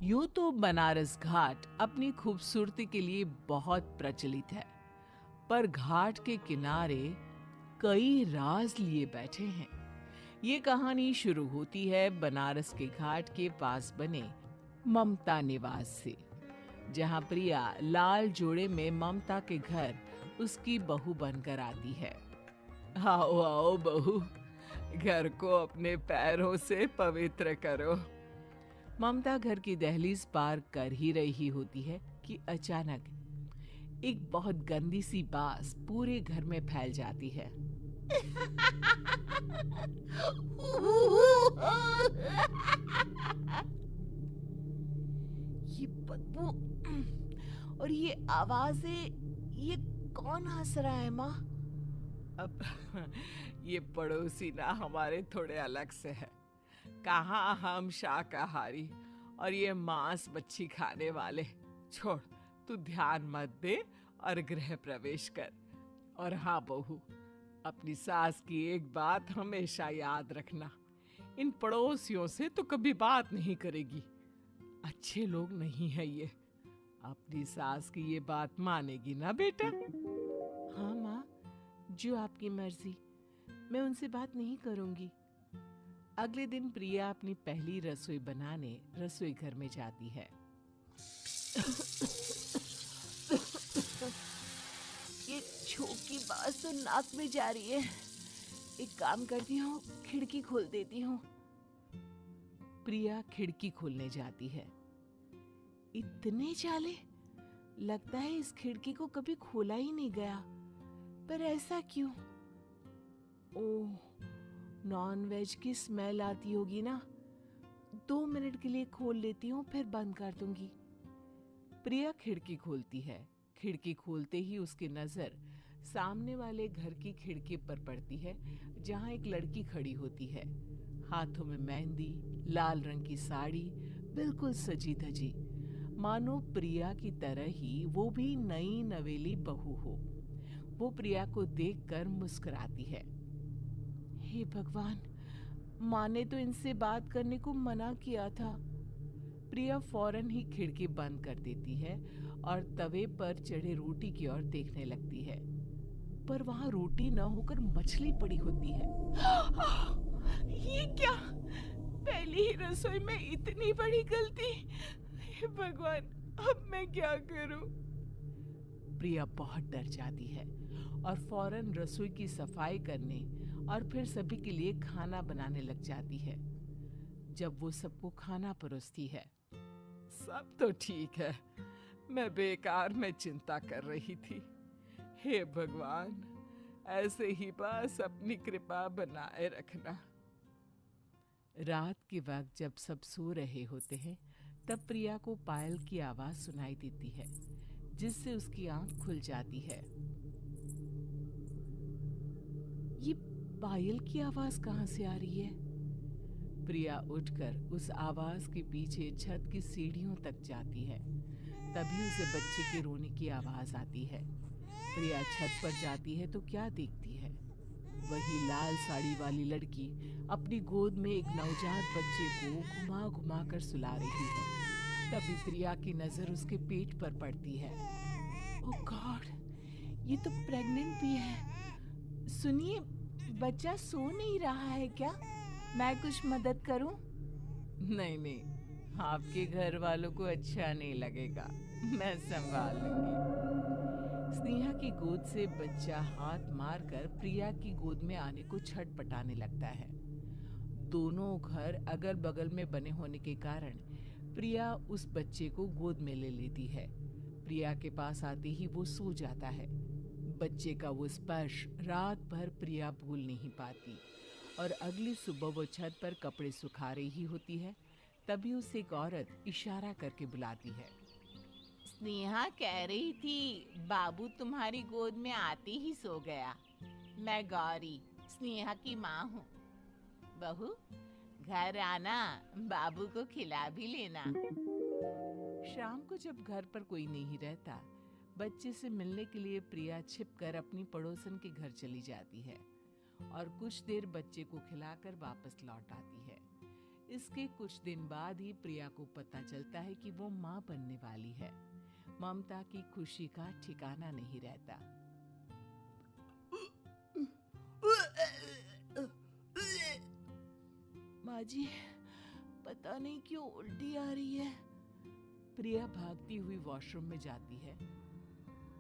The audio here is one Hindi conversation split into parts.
यूं तो बनारस घाट अपनी खूबसूरती के लिए बहुत प्रचलित है, पर घाट के किनारे कई राज लिए बैठे हैं। ये कहानी शुरू होती है बनारस के घाट के पास बने ममता निवास से, जहां प्रिया लाल जोड़े में ममता के घर उसकी बहू बनकर आती है। आओ आओ बहू, घर को अपने पैरों से पवित्र करो। ममता घर की दहलीज पार कर ही रही होती है कि अचानक एक बहुत गंदी सी बास पूरे घर में फैल जाती है। ये बदबू और ये आवाजें, ये कौन हंस रहा है माँ? अब ये पड़ोसी ना हमारे थोड़े अलग से है। कहाँ हम शाकाहारी और ये मांस मच्छी खाने वाले। छोड़, तू ध्यान मत दे और गृह प्रवेश कर। और हाँ बहू, अपनी सास की एक बात हमेशा याद रखना, इन पड़ोसियों से तो कभी बात नहीं करेगी। अच्छे लोग नहीं है ये। अपनी सास की ये बात मानेगी ना बेटा? हाँ माँ, जो आपकी मर्जी, मैं उनसे बात नहीं करूंगी। अगले दिन प्रिया अपनी पहली रसोई बनाने रसोई घर में जाती है। ये छोक की बात तो नाक में जा रही है। एक काम करती हूँ, खिड़की खोल देती हूँ। प्रिया खिड़की खोलने जाती है। इतने चाले, लगता है इस खिड़की को कभी खोला ही नहीं गया। पर ऐसा क्यों? ओह, नॉन वेज की स्मेल आती होगी ना। 2 मिनट के लिए खोल लेती हूँ, फिर बंद कर दूंगी। प्रिया खिड़की खोलती है। खिड़की खोलते ही उसकी नजर सामने वाले घर की खिड़की पर पड़ती है, जहाँ एक लड़की खड़ी होती है। हाथों में मेहंदी, लाल रंग की साड़ी, बिल्कुल सजी धजी, मानो प्रिया की तरह ही वो भी नई नवेली बहू हो। वो प्रिया को देखकर मुस्कुराती है। हे भगवान, माँ ने तो इनसे बात करने को मना किया था। प्रिया फौरन ही खिड़की बंद कर देती है और तवे पर चढ़े रोटी की ओर देखने लगती है, पर वहां रोटी न होकर मछली पड़ी होती है। ये क्या? पहली ही रसोई में इतनी बड़ी गलती! हे भगवान, अब मैं क्या करूं? प्रिया बहुत डर जाती है और फौरन रसोई की सफाई करने और फिर सभी के लिए खाना बनाने लग जाती है। जब वो सबको खाना परोसती है, सब तो ठीक है, मैं बेकार में चिंता कर रही थी। हे भगवान, ऐसे ही बस अपनी कृपा बनाए रखना। रात के वक्त जब सब सो रहे होते हैं, तब प्रिया को पायल की आवाज सुनाई देती है, जिससे उसकी आंख खुल जाती है। ये पायल की आवाज कहाँ से आ रही है? प्रिया उठकर उस आवाज के पीछे छत की सीढ़ियों तक जाती है। तभी उसे बच्चे के रोने की आवाज आती है। प्रिया छत पर जाती है तो क्या देखती है? वही लाल साड़ी वाली लड़की अपनी गोद में एक नवजात बच्चे को घुमा घुमा कर सुला रही है। तभी प्रिया की नजर उसके पेट पर पड़ती है। ओह गॉड, ये तो प्रेग्नेंट भी है। सुनिए, बच्चा सो नहीं रहा है क्या? मैं कुछ मदद करूं? नहीं नहीं, आपके घर वालों को अच्छा नहीं लगेगा, मैं संभाल लूंगी। स्नेहा की गोद से बच्चा हाथ मारकर प्रिया की गोद में आने को छटपटाने लगता है। दोनों घर अगल बगल में बने होने के कारण प्रिया उस बच्चे को गोद में ले लेती है। प्रिया के पास आते ही वो सो जाता है। बच्चे का वो स्पर्श रात भर प्रिया भूल नहीं पाती और अगली सुबह वो छत पर कपड़े सुखा रही होती है। तभी उसे एक औरत इशारा करके बुलाती है। स्नेहा कह रही थी बाबू तुम्हारी गोद में आते ही सो गया। मैं गौरी, स्नेहा की माँ हूँ। बहू, घर आना, बाबू को खिला भी लेना। शाम को जब घर पर कोई नहीं रहता, बच्चे से मिलने के लिए प्रिया छिपकर अपनी पड़ोसन के घर चली जाती है और कुछ देर बच्चे को खिलाकर वापस लौट आती है। इसके कुछ दिन बाद ही प्रिया को पता चलता है कि वो माँ बनने वाली है। ममता की खुशी का ठिकाना नहीं रहता। माँ जी, पता नहीं क्यों उल्टी आ रही है। प्रिया भागती हुई वॉशरूम में जाती है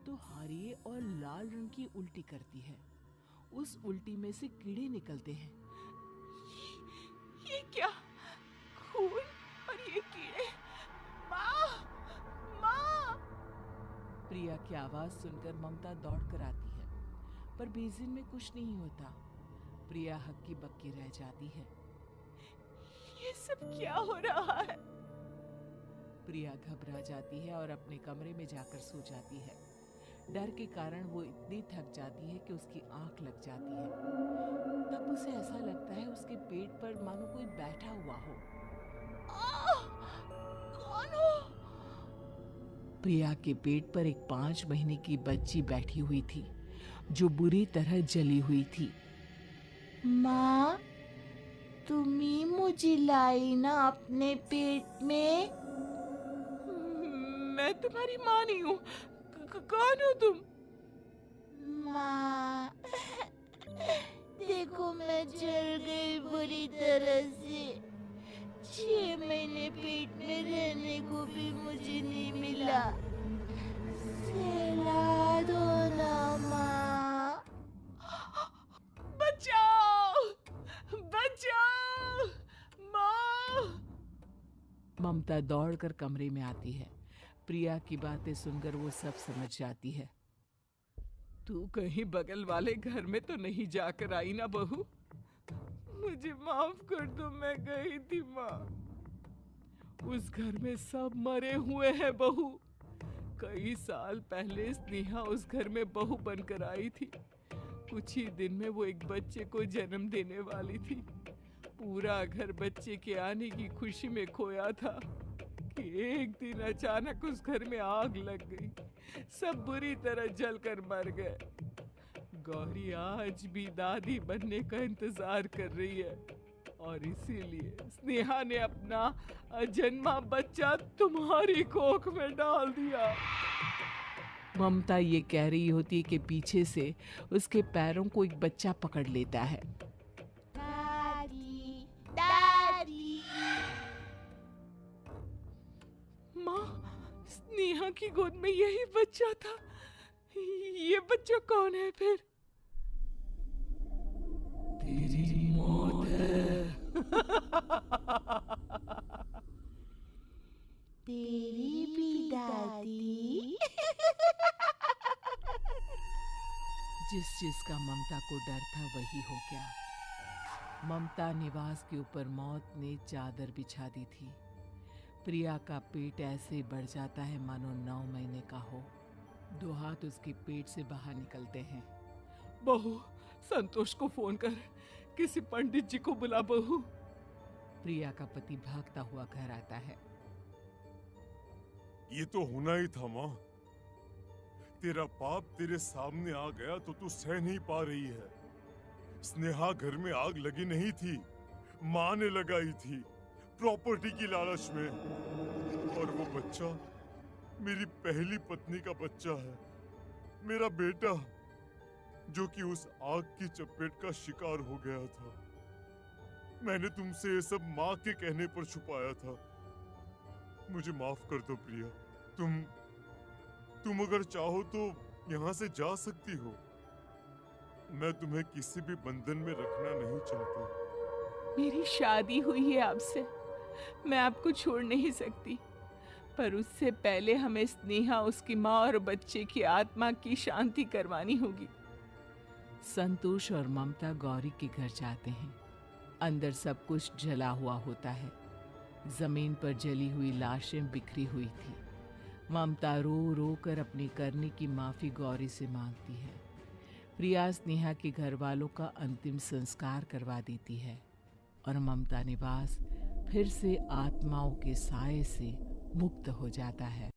तो हरे और लाल रंग की उल्टी करती है। उस उल्टी में से कीड़े निकलते हैं। ये क्या? खून और ये कीड़े! माँ! माँ! प्रिया की आवाज सुनकर ममता दौड़ कर आती है, पर बेसिन में कुछ नहीं होता। प्रिया हक्की बक्की रह जाती है। ये सब क्या हो रहा है? प्रिया घबरा जाती है और अपने कमरे में जाकर सो जाती है। डर के कारण वो इतनी थक जाती है कि उसकी आंख लग जाती है। तब उसे ऐसा लगता है उसके पेट पर मानो कोई बैठा हुआ हो। कौन हो? प्रिया के पेट पर एक 5 महीने की बच्ची बैठी हुई थी जो बुरी तरह जली हुई थी। माँ, तुम्ही मुझे लाई ना अपने पेट में? मैं तुम्हारी माँ नहीं हूँ। कौन हो तुम? माँ, देखो मैं जल गई बुरी तरह से। 6 महीने पेट में रहने को भी मुझे नहीं मिला। सहला दो ना माँ। बचाओ! बचाओ! माँ! ममता दौड़कर कमरे में आती है। प्रिया की बातें सुनकर वो सब समझ जाती है। तू कहीं बगल वाले घर में तो नहीं जाकर आई ना बहू? मुझे माफ कर दो, मैं गई थी माँ। उस घर में सब मरे हुए हैं बहू। कई साल पहले स्नेहा उस घर में बहू बनकर आई थी। कुछ ही दिन में वो एक बच्चे को जन्म देने वाली थी। पूरा घर बच्चे के आने की खुशी में खोया था कि एक दिन अचानक उस घर में आग लग गई। सब बुरी तरह जलकर मर गए। गौरी आज भी दादी बनने का इंतजार कर रही है और इसीलिए स्नेहा ने अपना अजन्मा बच्चा तुम्हारी कोख में डाल दिया। ममता ये कह रही होती है कि पीछे से उसके पैरों को एक बच्चा पकड़ लेता है। दादी, दादी। माँ, स्नेहा की गोद में यही बच्चा था। ये बच्चा कौन है फिर? तेरी मौत है। तेरी भी दादी। जिसका ममता को डर था वही हो गया। ममता निवास के ऊपर मौत ने चादर बिछा दी थी। प्रिया का पेट ऐसे बढ़ जाता है मानो 9 महीने का हो। 2 हाथ उसके पेट से बाहर निकलते हैं। बहू, संतोष को फोन कर, किसी पंडित जी को बुला बहू। प्रिया का पति भागता हुआ घर आता है। ये तो होना ही था माँ। तेरा पाप तेरे सामने आ गया तो तू सह नहीं पा रही है। स्नेहा घर में आग लगी नहीं थी, माँ ने लगाई थी प्रॉपर्टी की लालच में। और वो बच्चा मेरी पहली पत्नी का बच्चा है, मेरा बेटा, जो कि उस आग की चपेट का शिकार हो गया था। मैंने तुमसे ये सब माँ के कहने पर छुपाया था। मुझे माफ कर दो प्रिया। तुम अगर चाहो तो यहाँ से जा सकती हो। मैं तुम्हें किसी भी बंधन में रखना नहीं चाहता। मेरी शादी हुई है आपसे, मैं आपको छोड़ नहीं सकती, पर उससे पहले हमें स्नेहा, उसकी माँ और बच्चे की आत्मा की शांति करवानी होगी। संतोष और ममता गौरी के घर जाते हैं। अंदर सब कुछ जला हुआ होता है। जमीन पर जली हुई लाशें बिखरी हुई थी। ममता रो रो कर अपनी करने की माफी गौरी से मांगती है। प्रिया स्नेहा के घर वालों का अंतिम संस्कार करवा देती है और ममता निवास फिर से आत्माओं के साए से मुक्त हो जाता है।